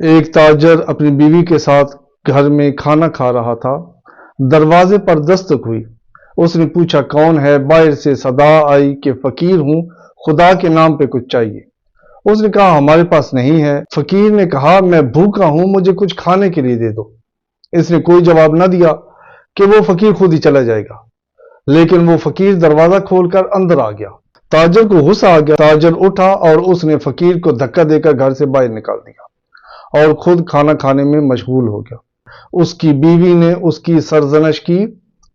ایک تاجر اپنی بیوی کے ساتھ گھر میں کھانا کھا رہا تھا۔ دروازے پر دستک ہوئی۔ اس نے پوچھا کون ہے؟ باہر سے صدا آئی کہ فقیر ہوں، خدا کے نام پہ کچھ چاہیے۔ اس نے کہا ہمارے پاس نہیں ہے۔ فقیر نے کہا میں بھوکا ہوں، مجھے کچھ کھانے کے لیے دے دو۔ اس نے کوئی جواب نہ دیا کہ وہ فقیر خود ہی چلا جائے گا، لیکن وہ فقیر دروازہ کھول کر اندر آ گیا۔ تاجر کو غصہ آ گیا۔ تاجر اٹھا اور اس نے فقیر کو دھکا دے کر گھر سے باہر نکال دیا اور خود کھانا کھانے میں مشغول ہو گیا۔ اس کی بیوی نے اس کی سرزنش کی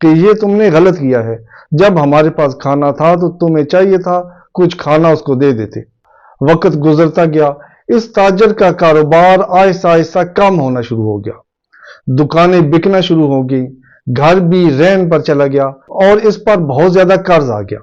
کہ یہ تم نے غلط کیا ہے، جب ہمارے پاس کھانا تھا تو تمہیں چاہیے تھا کچھ کھانا اس کو دے دیتے۔ وقت گزرتا گیا، اس تاجر کا کاروبار آہستہ آہستہ کم ہونا شروع ہو گیا، دکانیں بکنا شروع ہو گئی، گھر بھی رہن پر چلا گیا اور اس پر بہت زیادہ قرض آ گیا۔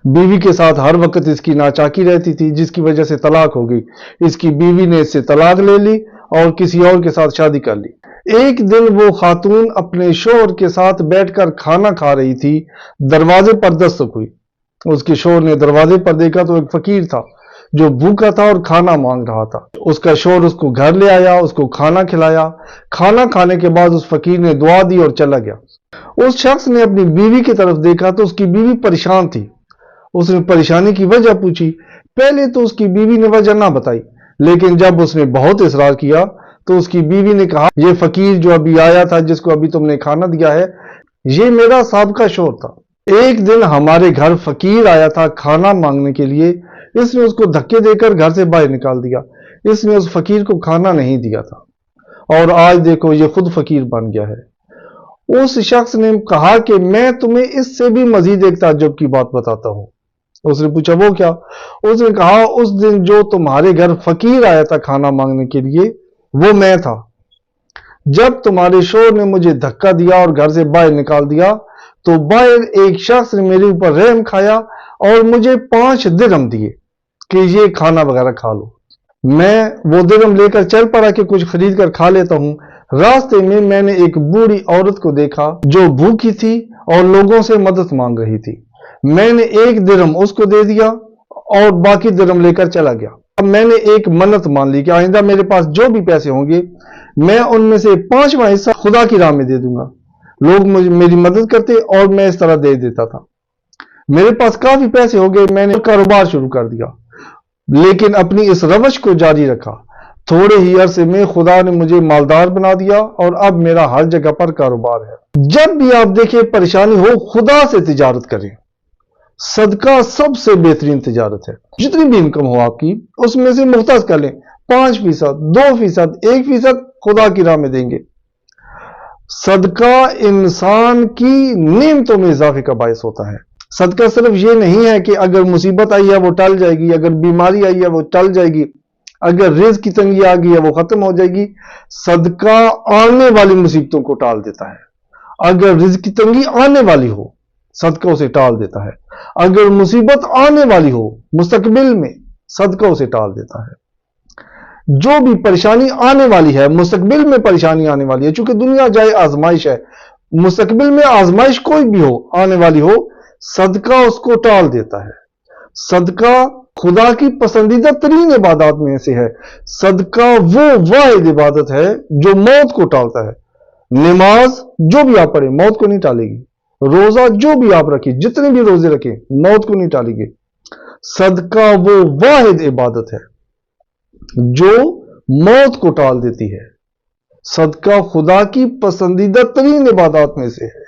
بیوی کے ساتھ ہر وقت اس کی ناچاکی رہتی تھی، جس کی وجہ سے طلاق ہو گئی۔ اس کی بیوی نے اس سے طلاق لے لی اور کسی اور کے ساتھ شادی کر لی۔ ایک دن وہ خاتون اپنے شوہر کے ساتھ بیٹھ کر کھانا کھا رہی تھی، دروازے پر دستک ہوئی۔ اس کے شوہر نے دروازے پر دیکھا تو ایک فقیر تھا جو بھوکا تھا اور کھانا مانگ رہا تھا۔ اس کا شوہر اس کو گھر لے آیا، اس کو کھانا کھلایا۔ کھانا کھانے کے بعد اس فقیر نے دعا دی اور چلا گیا۔ اس شخص نے اپنی بیوی کی طرف دیکھا تو اس کی بیوی پریشان تھی۔ اس نے پریشانی کی وجہ پوچھی۔ پہلے تو اس کی بیوی نے وجہ نہ بتائی، لیکن جب اس نے بہت اصرار کیا تو اس کی بیوی نے کہا یہ فقیر جو ابھی آیا تھا، جس کو ابھی تم نے کھانا دیا ہے، یہ میرا سابقہ شوہر تھا۔ ایک دن ہمارے گھر فقیر آیا تھا کھانا مانگنے کے لیے، اس نے اس کو دھکے دے کر گھر سے باہر نکال دیا۔ اس نے اس فقیر کو کھانا نہیں دیا تھا اور آج دیکھو یہ خود فقیر بن گیا ہے۔ اس شخص نے کہا کہ میں تمہیں اس سے بھی مزید ایک تعجب کی بات بتاتا ہوں۔ اس نے پوچھا وہ کیا؟ اس نے کہا اس دن جو تمہارے گھر فقیر آیا تھا کھانا مانگنے کے لیے، وہ میں تھا۔ جب تمہارے شوہر نے مجھے دھکا دیا اور گھر سے باہر نکال دیا تو باہر ایک شخص نے میرے اوپر رحم کھایا اور مجھے 5 درہم دیے کہ یہ کھانا وغیرہ کھا لو۔ میں وہ درہم لے کر چل پڑا کہ کچھ خرید کر کھا لیتا ہوں۔ راستے میں نے ایک بوڑھی عورت کو دیکھا جو بھوکی تھی اور لوگوں سے مدد مانگ رہی تھی۔ میں نے 1 درہم اس کو دے دیا اور باقی درہم لے کر چلا گیا۔ اب میں نے ایک منت مان لی کہ آئندہ میرے پاس جو بھی پیسے ہوں گے میں ان میں سے 5واں حصہ خدا کی راہ میں دے دوں گا۔ لوگ میری مدد کرتے اور میں اس طرح دے دیتا تھا۔ میرے پاس کافی پیسے ہو گئے، میں نے کاروبار شروع کر دیا، لیکن اپنی اس روش کو جاری رکھا۔ تھوڑے ہی عرصے میں خدا نے مجھے مالدار بنا دیا اور اب میرا ہر جگہ پر کاروبار ہے۔ جب بھی آپ دیکھیں پریشانی ہو، خدا سے تجارت کریں۔ صدقہ سب سے بہترین تجارت ہے۔ جتنی بھی انکم ہو آپ کی، اس میں سے مختص کر لیں، 5%، 2%، 1% خدا کی راہ میں دیں گے۔ صدقہ انسان کی نعمتوں میں اضافے کا باعث ہوتا ہے۔ صدقہ صرف یہ نہیں ہے کہ اگر مصیبت آئی ہے وہ ٹل جائے گی، اگر بیماری آئی ہے وہ ٹل جائے گی، اگر رزق کی تنگی آ گئی ہے وہ ختم ہو جائے گی۔ صدقہ آنے والی مصیبتوں کو ٹال دیتا ہے۔ اگر رزق کی تنگی آنے والی ہو، صدقہ اسے ٹال دیتا ہے۔ اگر مصیبت آنے والی ہو مستقبل میں، صدقہ اسے ٹال دیتا ہے۔ جو بھی پریشانی آنے والی ہے، مستقبل میں پریشانی آنے والی ہے، چونکہ دنیا جائے آزمائش ہے، مستقبل میں آزمائش کوئی بھی ہو آنے والی ہو، صدقہ اس کو ٹال دیتا ہے۔ صدقہ خدا کی پسندیدہ ترین عبادات میں سے ہے۔ صدقہ وہ واحد عبادت ہے جو موت کو ٹالتا ہے۔ نماز جو بھی آپ پڑھیں موت کو نہیں ٹالے گی، روزہ جو بھی آپ رکھیں، جتنے بھی روزے رکھیں، موت کو نہیں ٹالے گی۔ صدقہ وہ واحد عبادت ہے جو موت کو ٹال دیتی ہے۔ صدقہ خدا کی پسندیدہ ترین عبادات میں سے ہے۔